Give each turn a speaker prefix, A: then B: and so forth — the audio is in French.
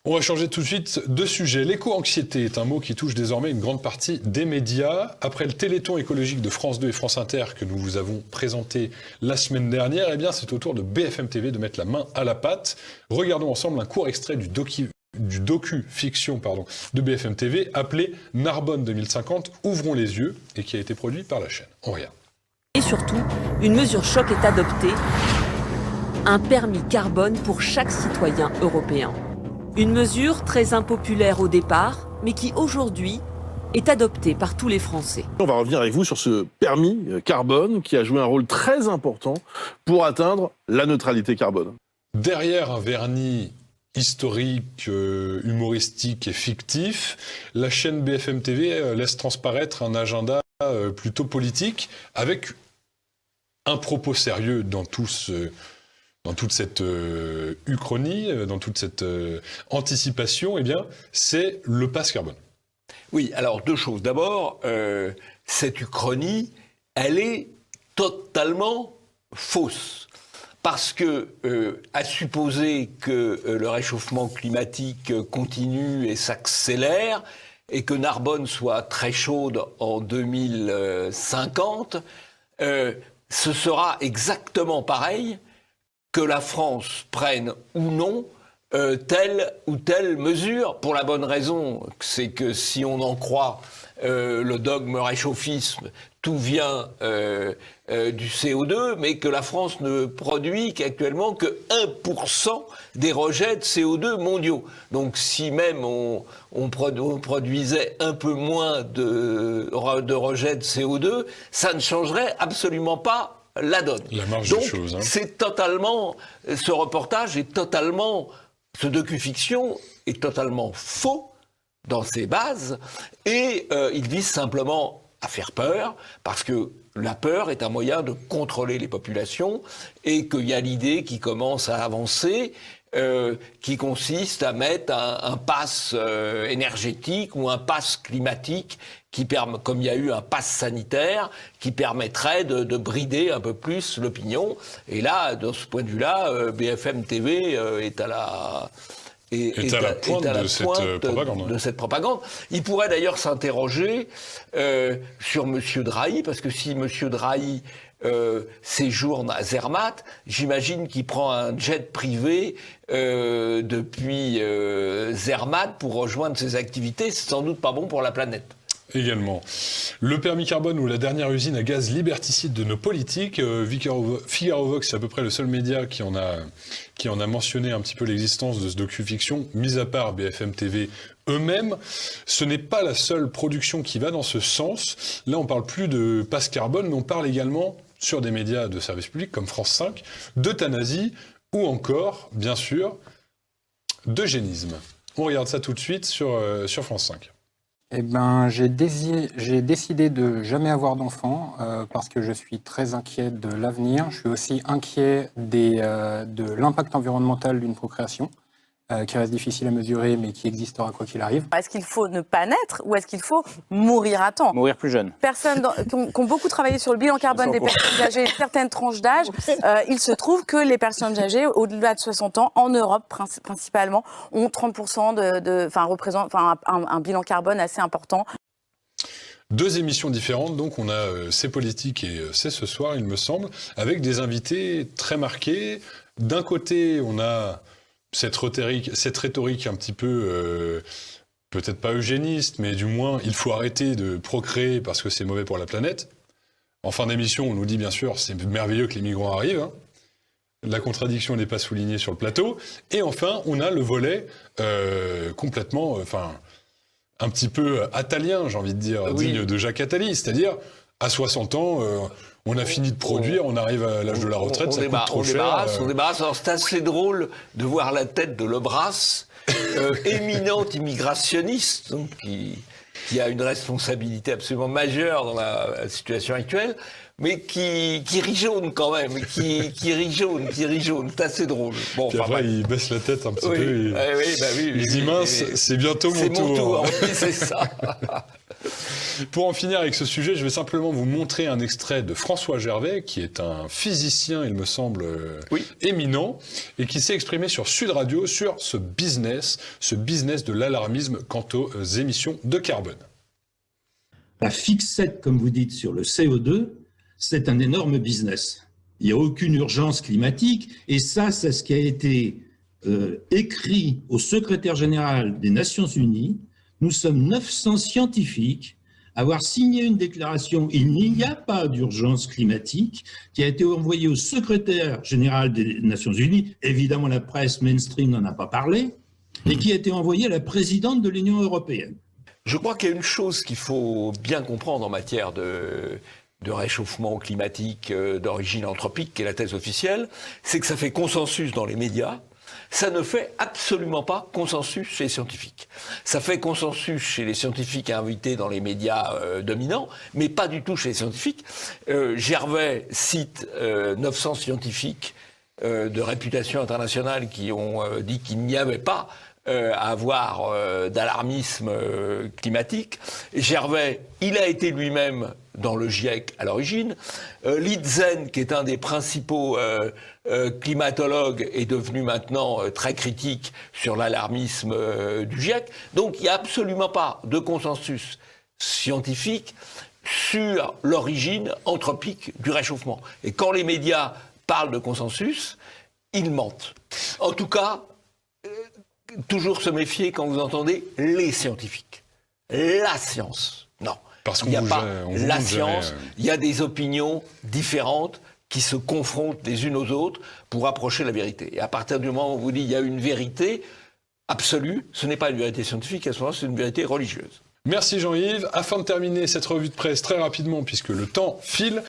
A: On va changer tout de suite de sujet. L'éco-anxiété est un mot qui touche désormais une grande partie des médias. Après le Téléthon écologique de France 2 et France Inter que nous vous avons présenté la semaine dernière, eh bien c'est au tour de BFM TV de mettre la main à la pâte. Regardons ensemble un court extrait du docu-fiction de BFM TV appelé Narbonne 2050, Ouvrons les yeux, et qui a été produit par la chaîne. On regarde.
B: Et surtout, une mesure choc est adoptée, un permis carbone pour chaque citoyen européen. Une mesure très impopulaire au départ, mais qui aujourd'hui est adoptée par tous les Français.
C: On va revenir avec vous sur ce permis carbone qui a joué un rôle très important pour atteindre la neutralité carbone.
A: Derrière un vernis historique, humoristique et fictif, la chaîne BFM TV laisse transparaître un agenda plutôt politique avec un propos sérieux dans toute cette uchronie, dans toute cette anticipation, eh bien, c'est le pass carbone.
D: Oui, alors deux choses. D'abord, cette uchronie, elle est totalement fausse. Parce que, à supposer que le réchauffement climatique continue et s'accélère, et que Narbonne soit très chaude en 2050, ce sera exactement pareil que la France prenne ou non telle ou telle mesure, pour la bonne raison, c'est que si on en croit le dogme réchauffisme, tout vient du CO2, mais que la France ne produit qu'actuellement que 1% des rejets de CO2 mondiaux. Donc si même on produisait un peu moins de rejets de CO2, ça ne changerait absolument pas la donne.
A: La marge
D: Donc,
A: des choses. Hein.
D: C'est totalement, ce reportage est totalement, ce docu-fiction est totalement faux dans ses bases, et il vise simplement à faire peur, parce que la peur est un moyen de contrôler les populations, et qu'il y a l'idée qui commence à avancer, qui consiste à mettre un pass énergétique ou un pass climatique, qui permet, comme il y a eu un pass sanitaire, qui permettrait de brider un peu plus l'opinion. Et là, de ce point de vue-là, BFM TV est à la...
A: est à la pointe
D: de cette propagande. Il pourrait d'ailleurs s'interroger sur M. Drahi, parce que si M. Drahi séjourne à Zermatt, j'imagine qu'il prend un jet privé depuis Zermatt pour rejoindre ses activités. C'est sans doute pas bon pour la planète.
A: Également. Le permis carbone ou la dernière usine à gaz liberticide de nos politiques, Figaro Vox, c'est à peu près le seul média qui en a mentionné un petit peu l'existence de ce docu-fiction, mis à part BFM TV eux-mêmes. Ce n'est pas la seule production qui va dans ce sens. Là, on parle plus de passe carbone, mais on parle également, sur des médias de service public comme France 5, d'euthanasie ou encore, bien sûr, d'eugénisme. On regarde ça tout de suite sur France 5.
E: Eh ben, j'ai décidé de jamais avoir d'enfant parce que je suis très inquiet de l'avenir. Je suis aussi inquiet de l'impact environnemental d'une procréation qui reste difficile à mesurer mais qui existera quoi qu'il arrive.
F: Est-ce qu'il faut ne pas naître ou est-ce qu'il faut mourir à temps ?
G: Mourir plus jeune.
F: Personnes qui ont beaucoup travaillé sur le bilan carbone des personnes âgées, certaines tranches d'âge, il se trouve que les personnes âgées au-delà de 60 ans, en Europe principalement, ont 30% représentent un bilan carbone assez important.
A: Deux émissions différentes, donc on a C'est politique et C'est ce soir, il me semble, avec des invités très marqués. D'un côté, on a cette rhétorique un petit peu, peut-être pas eugéniste, mais du moins, il faut arrêter de procréer parce que c'est mauvais pour la planète. En fin d'émission, on nous dit bien sûr, c'est merveilleux que les migrants arrivent. Hein. La contradiction n'est pas soulignée sur le plateau. Et enfin, on a le volet complètement, un petit peu attalien, j'ai envie de dire, oui, digne de Jacques Attali. C'est-à-dire, à 60 ans... on a fini de produire, on arrive à l'âge de la retraite, ça coûte trop cher.
D: On débarrasse. Alors c'est assez drôle de voir la tête de Lebras, éminent immigrationniste, donc, qui a une responsabilité absolument majeure dans la situation actuelle, mais qui rit jaune quand même, qui rit jaune. C'est assez drôle. Bon,
A: puis après, il baisse la tête un petit peu.
D: Il
A: dit mince, c'est bientôt mon tour.
D: Oui, c'est ça.
A: Pour en finir avec ce sujet, je vais simplement vous montrer un extrait de François Gervais, qui est un physicien, il me semble, éminent, et qui s'est exprimé sur Sud Radio sur ce business de l'alarmisme quant aux émissions de carbone.
G: La fixette, comme vous dites, sur le CO2, c'est un énorme business. Il n'y a aucune urgence climatique, et ça, c'est ce qui a été écrit au secrétaire général des Nations Unies. Nous sommes 900 scientifiques à avoir signé une déclaration « Il n'y a pas d'urgence climatique » qui a été envoyée au secrétaire général des Nations Unies. Évidemment, la presse mainstream n'en a pas parlé, et qui a été envoyée à la présidente de l'Union européenne.
D: Je crois qu'il y a une chose qu'il faut bien comprendre en matière de réchauffement climatique d'origine anthropique, qui est la thèse officielle, c'est que ça fait consensus dans les médias. Ça ne fait absolument pas consensus chez les scientifiques. Ça fait consensus chez les scientifiques invités dans les médias dominants, mais pas du tout chez les scientifiques. Gervais cite 900 scientifiques de réputation internationale qui ont dit qu'il n'y avait pas à avoir d'alarmisme climatique. Gervais, il a été lui-même dans le GIEC à l'origine. Litzen, qui est un des principaux climatologues, est devenu maintenant très critique sur l'alarmisme du GIEC. Donc il n'y a absolument pas de consensus scientifique sur l'origine anthropique du réchauffement. Et quand les médias parlent de consensus, ils mentent. En tout cas, toujours se méfier quand vous entendez les scientifiques. La science. Non.
A: Parce
D: Il n'y a pas la science, il y a des opinions différentes qui se confrontent les unes aux autres pour approcher la vérité. Et à partir du moment où on vous dit qu'il y a une vérité absolue, ce n'est pas une vérité scientifique, à ce moment-là, c'est une vérité religieuse.
A: Merci Jean-Yves. Afin de terminer cette revue de presse très rapidement, puisque le temps file,